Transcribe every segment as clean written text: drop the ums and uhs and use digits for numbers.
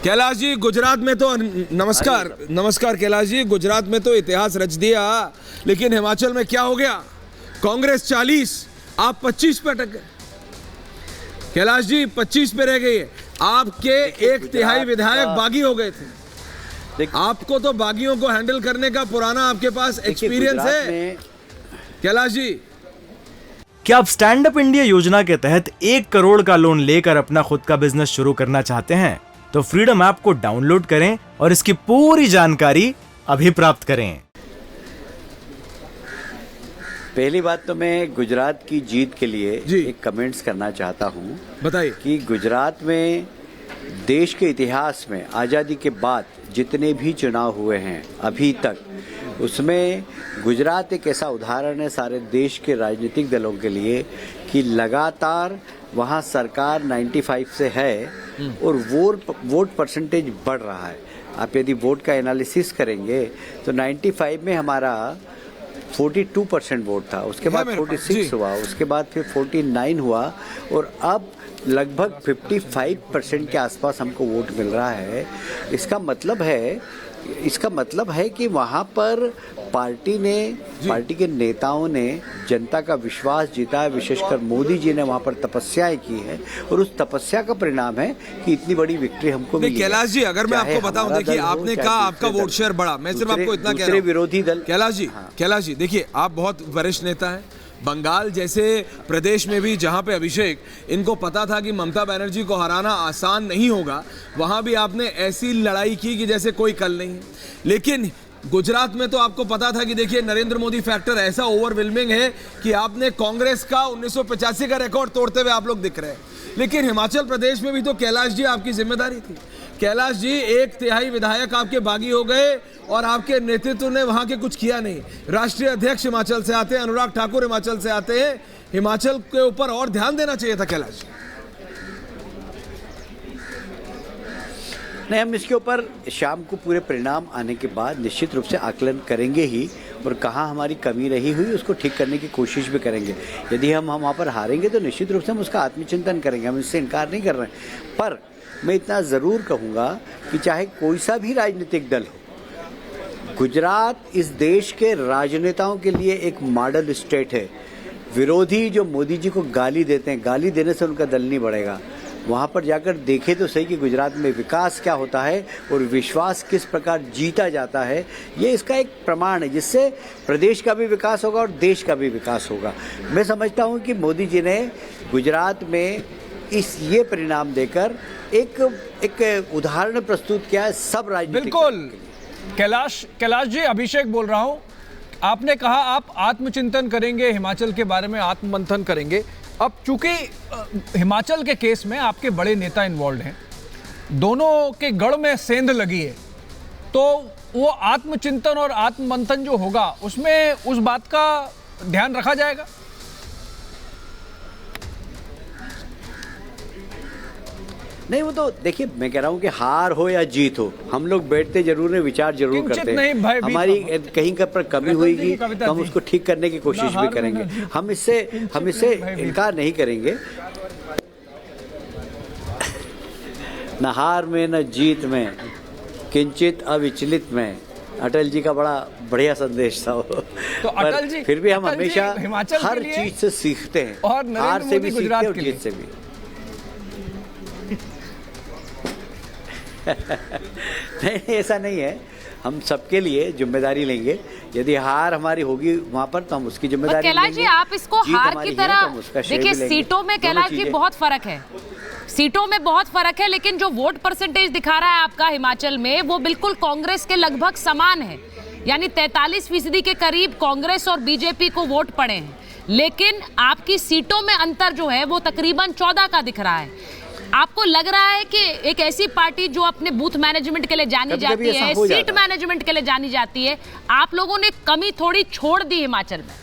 कैलाश जी, गुजरात में तो नमस्कार कैलाश जी, गुजरात में तो इतिहास रच दिया, लेकिन हिमाचल में क्या हो गया? कांग्रेस 40, आप 25 पे अटक गए। कैलाश जी 25 पे रह गई है। आपके एक तिहाई विधायक बागी हो गए थे। आपको तो बागियों को हैंडल करने का पुराना आपके पास एक्सपीरियंस है कैलाश जी। क्या आप स्टैंड अप इंडिया योजना के तहत 1 करोड़ का लोन लेकर अपना खुद का बिजनेस शुरू करना चाहते हैं? तो फ्रीडम ऐप को डाउनलोड करें और इसकी पूरी जानकारी अभी प्राप्त करें। पहली बात तो मैं गुजरात की जीत के लिए एक कमेंट्स करना चाहता हूं। बताइए कि गुजरात में देश के इतिहास में आज़ादी के बाद जितने भी चुनाव हुए हैं अभी तक, उसमें गुजरात एक ऐसा उदाहरण है सारे देश के राजनीतिक दलों के लिए कि लगातार वहाँ सरकार 95 से है और वोट परसेंटेज बढ़ रहा है। आप यदि वोट का एनालिसिस करेंगे तो 95 में हमारा 42% वोट था, उसके बाद 46 हुआ, उसके बाद फिर 49 हुआ और अब लगभग 55% के आसपास हमको वोट मिल रहा है। इसका मतलब है कि वहाँ पर पार्टी के नेताओं ने जनता का विश्वास जीता है, विशेषकर मोदी जी ने वहाँ पर तपस्याएं की है और उस तपस्या का परिणाम है कि इतनी बड़ी विक्ट्री हमको मिली। कैलाश जी, अगर मैं आपको बताऊं, देखिए आपने कहा आपका वोट शेयर बढ़ा, मैं सिर्फ आपको इतना कह रहा हूं, विरोधी दल कैलाश जी देखिए आप बहुत वरिष्ठ नेता हैं। बंगाल जैसे प्रदेश में भी जहां पे अभिषेक इनको पता था कि ममता बनर्जी को हराना आसान नहीं होगा, वहां भी आपने ऐसी लड़ाई की कि जैसे कोई कल नहीं है। लेकिन गुजरात में तो आपको पता था कि देखिए नरेंद्र मोदी फैक्टर ऐसा ओवरवेलमिंग है कि आपने कांग्रेस का 1985 का रिकॉर्ड तोड़ते हुए आप लोग दिख रहे हैं। लेकिन हिमाचल प्रदेश में भी तो कैलाश जी आपकी जिम्मेदारी थी। कैलाश जी 1/3 विधायक आपके बागी हो गए और आपके नेतृत्व ने वहां के कुछ किया नहीं। राष्ट्रीय अध्यक्ष हिमाचल से आते हैं, अनुराग ठाकुर हिमाचल से आते हैं, हिमाचल के ऊपर और ध्यान देना चाहिए था कैलाश जी। नहीं, हम इसके ऊपर शाम को पूरे परिणाम आने के बाद निश्चित रूप से आकलन करेंगे ही और कहाँ हमारी कमी रही हुई उसको ठीक करने की कोशिश भी करेंगे। यदि हम वहाँ पर हारेंगे तो निश्चित रूप से हम उसका आत्मचिंतन करेंगे, हम इससे इनकार नहीं कर रहे हैं। पर मैं इतना ज़रूर कहूँगा कि चाहे कोई सा भी राजनीतिक दल हो, गुजरात इस देश के राजनेताओं के लिए एक मॉडल स्टेट है। विरोधी जो मोदी जी को गाली देते हैं, गाली देने से उनका दल नहीं बढ़ेगा। वहाँ पर जाकर देखें तो सही कि गुजरात में विकास क्या होता है और विश्वास किस प्रकार जीता जाता है। ये इसका एक प्रमाण है जिससे प्रदेश का भी विकास होगा और देश का भी विकास होगा। मैं समझता हूँ कि मोदी जी ने गुजरात में ये परिणाम देकर एक उदाहरण प्रस्तुत किया है सब राजनीतिक। बिल्कुल कैलाश जी, अभिषेक बोल रहा हूँ। आपने कहा आप आत्मचिंतन करेंगे, हिमाचल के बारे में आत्ममंथन करेंगे। अब चूंकि हिमाचल के केस में आपके बड़े नेता इन्वॉल्व हैं, दोनों के गढ़ में सेंध लगी है, तो वो आत्मचिंतन और आत्ममंथन जो होगा उसमें उस बात का ध्यान रखा जाएगा। नहीं, वो तो देखिए मैं कह रहा हूँ कि हार हो या जीत हो, हम लोग बैठते जरूर हैं, विचार जरूर करते हैं। हमारी कहीं पर कमी हुई तो हम उसको ठीक करने की कोशिश भी करेंगे। हम इससे इनकार नहीं करेंगे। न हार में न जीत में किंचित अविचलित में, अटल जी का बड़ा बढ़िया संदेश था वो। तो अटल जी, फिर भी हम हमेशा हर चीज से सीखते हैं, और हार से भी सीखते हैं और जीत से भी। नहीं, ऐसा नहीं है। हम सबके लिए जिम्मेदारी लेंगे। यदि हार हमारी होगी वहाँ पर तो हम उसकी जिम्मेदारी लेंगे। कैलाश जी, आप इसको हार की तरह देखिए, सीटों में कैलाश जी बहुत फर्क है, सीटों में बहुत फर्क है, लेकिन जो वोट परसेंटेज दिखा रहा है आपका हिमाचल में वो बिल्कुल कांग्रेस के लगभग समान है। यानी 43% के करीब कांग्रेस और बीजेपी को वोट पड़े हैं, लेकिन आपकी सीटों में अंतर जो है वो तकरीबन 14 का दिख रहा है। आपको लग रहा है कि एक ऐसी पार्टी जो अपने बूथ मैनेजमेंट के लिए जानी जाती है, सीट मैनेजमेंट के लिए जानी जाती है, आप लोगों ने कमी थोड़ी छोड़ दी हिमाचल में?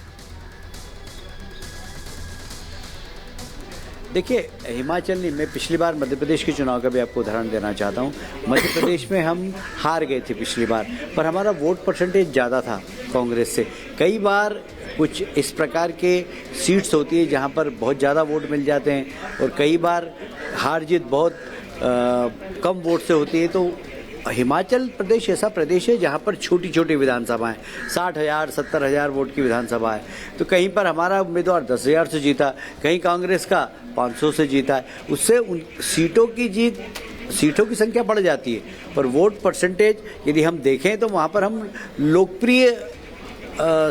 देखिए, हिमाचल नहीं, मैं पिछली बार मध्य प्रदेश के चुनाव का भी आपको उदाहरण देना चाहता हूँ। मध्य प्रदेश में हम हार गए थे पिछली बार, पर हमारा वोट परसेंटेज ज़्यादा था कांग्रेस से। कई बार कुछ इस प्रकार के सीट्स होती है जहाँ पर बहुत ज़्यादा वोट मिल जाते हैं और कई बार हार जीत बहुत कम वोट से होती है। तो हिमाचल प्रदेश ऐसा प्रदेश है जहाँ पर छोटी छोटी विधानसभाएं, 60,000 70,000 वोट की विधानसभा है। तो कहीं पर हमारा उम्मीदवार 10,000 से जीता, कहीं कांग्रेस का 500 से जीता है। उससे उन सीटों की संख्या बढ़ जाती है, पर वोट परसेंटेज यदि हम देखें तो वहाँ पर हम लोकप्रिय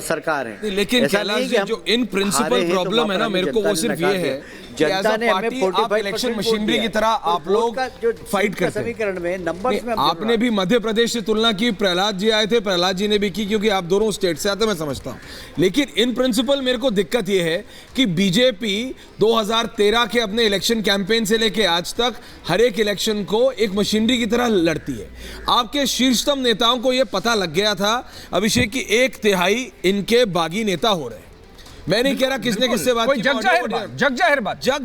सरकार है। लेकिन कैलाश जी, जो इन प्रिंसिपल प्रॉब्लम है ना, मेरे को वो सिर्फ ये है, जनता ने हमें 45% इलेक्शन मशीनरी की तरह आप लोग फाइट करते हैं। समीकरण में नंबर्स में आपने भी मध्य प्रदेश से तुलना की, प्रहलाद जी आए थे, प्रहलाद जी ने भी की, क्योंकि आप दोनों स्टेट से आते, मैं समझता हूं। लेकिन इन प्रिंसिपल मेरे को दिक्कत यह है कि बीजेपी 2013 के अपने इलेक्शन कैंपेन से लेके आज तक हर एक इलेक्शन को एक मशीनरी की तरह लड़ती है। आपके शीर्षतम नेताओं को यह पता लग गया था अभिषेक की 1/3 इनके बागी नेता हो रहे हैं। मैं नहीं कह रहा किसने किससे बात की, जग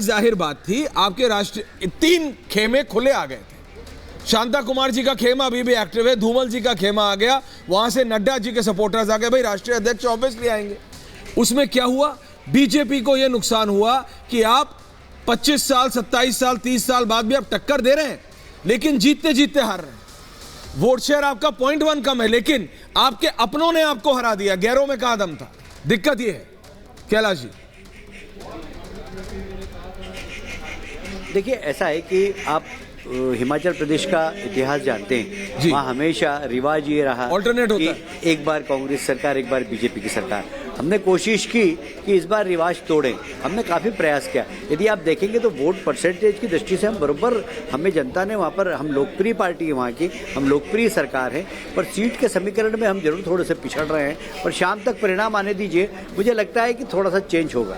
जाहिर बात थी। आपके राष्ट्र 3 खेमे खुले आ गए थे। शांता कुमार जी का खेमा अभी भी एक्टिव है, धूमल जी का खेमा आ गया, वहां से नड्डा जी के सपोर्टर्स आ गए, भाई राष्ट्रीय अध्यक्ष ऑब्वियसली आएंगे। उसमें क्या हुआ, बीजेपी को यह नुकसान हुआ कि आप 25 साल 27 साल 30 साल बाद भी आप टक्कर दे रहे हैं, लेकिन जीतते जीतते हार रहे हैं। वोट शेयर आपका 0.1 कम है, लेकिन आपके अपनों ने आपको हरा दिया, गैरों में कहां दम था। दिक्कत यह है कैलाश जी। देखिए, ऐसा है कि आप हिमाचल प्रदेश का इतिहास जानते हैं, वहाँ हमेशा रिवाज ये रहा ऑल्टरनेट होता है, एक बार कांग्रेस सरकार, एक बार बीजेपी की सरकार। हमने कोशिश की कि इस बार रिवाज तोड़ें, हमने काफ़ी प्रयास किया। यदि आप देखेंगे तो वोट परसेंटेज की दृष्टि से हम बराबर, हमें जनता ने वहाँ पर, हम लोकप्रिय पार्टी है वहाँ की, हम लोकप्रिय सरकार है, पर सीट के समीकरण में हम जरूर थोड़े से पिछड़ रहे हैं। और शाम तक परिणाम आने दीजिए, मुझे लगता है कि थोड़ा सा चेंज होगा।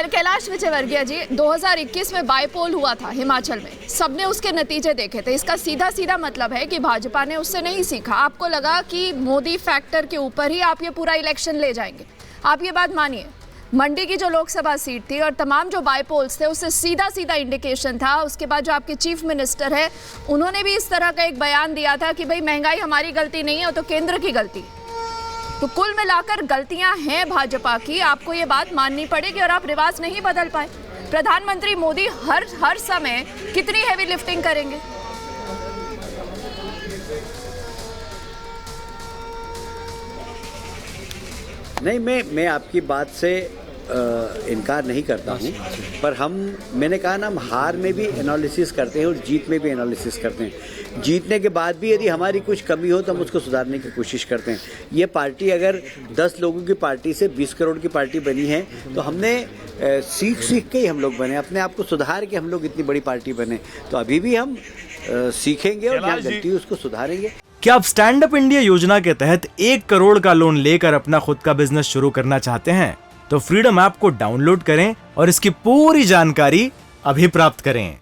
कैलाश विजयवर्गीय जी, 2021 में बाईपोल हुआ था हिमाचल में, सबने उसके नतीजे देखे थे। इसका सीधा सीधा मतलब है कि भाजपा ने उससे नहीं सीखा। आपको लगा कि मोदी फैक्टर के ऊपर ही आप ये पूरा इलेक्शन ले जाएंगे। आप ये बात मानिए, मंडी की जो लोकसभा सीट थी और तमाम जो बाईपोल्स थे, उससे सीधा सीधा इंडिकेशन था। उसके बाद जो आपके चीफ मिनिस्टर है, उन्होंने भी इस तरह का एक बयान दिया था कि भाई महंगाई हमारी गलती नहीं है, वो तो केंद्र की गलती। तो कुल मिलाकर गलतियां हैं भाजपा की, आपको ये बात माननी पड़ेगी और आप रिवाज नहीं बदल पाए। प्रधानमंत्री मोदी हर समय कितनी हेवी लिफ्टिंग करेंगे? नहीं, मैं आपकी बात से इनकार नहीं करता हूँ, पर मैंने कहा ना, हम हार में भी एनालिसिस करते हैं और जीत में भी एनालिसिस करते हैं। जीतने के बाद भी यदि हमारी कुछ कमी हो तो हम उसको सुधारने की कोशिश करते हैं। ये पार्टी अगर 10 लोगों की पार्टी से 20 करोड़ की पार्टी बनी है, तो हमने सीख के ही हम लोग बने, अपने आप को सुधार के हम लोग इतनी बड़ी पार्टी बने। तो अभी भी हम सीखेंगे और जहाँ गलती है उसको सुधारेंगे। क्या आप स्टैंड अप इंडिया योजना के तहत 1 करोड़ का लोन लेकर अपना खुद का बिजनेस शुरू करना चाहते हैं? तो फ्रीडम ऐप को डाउनलोड करें और इसकी पूरी जानकारी अभी प्राप्त करें।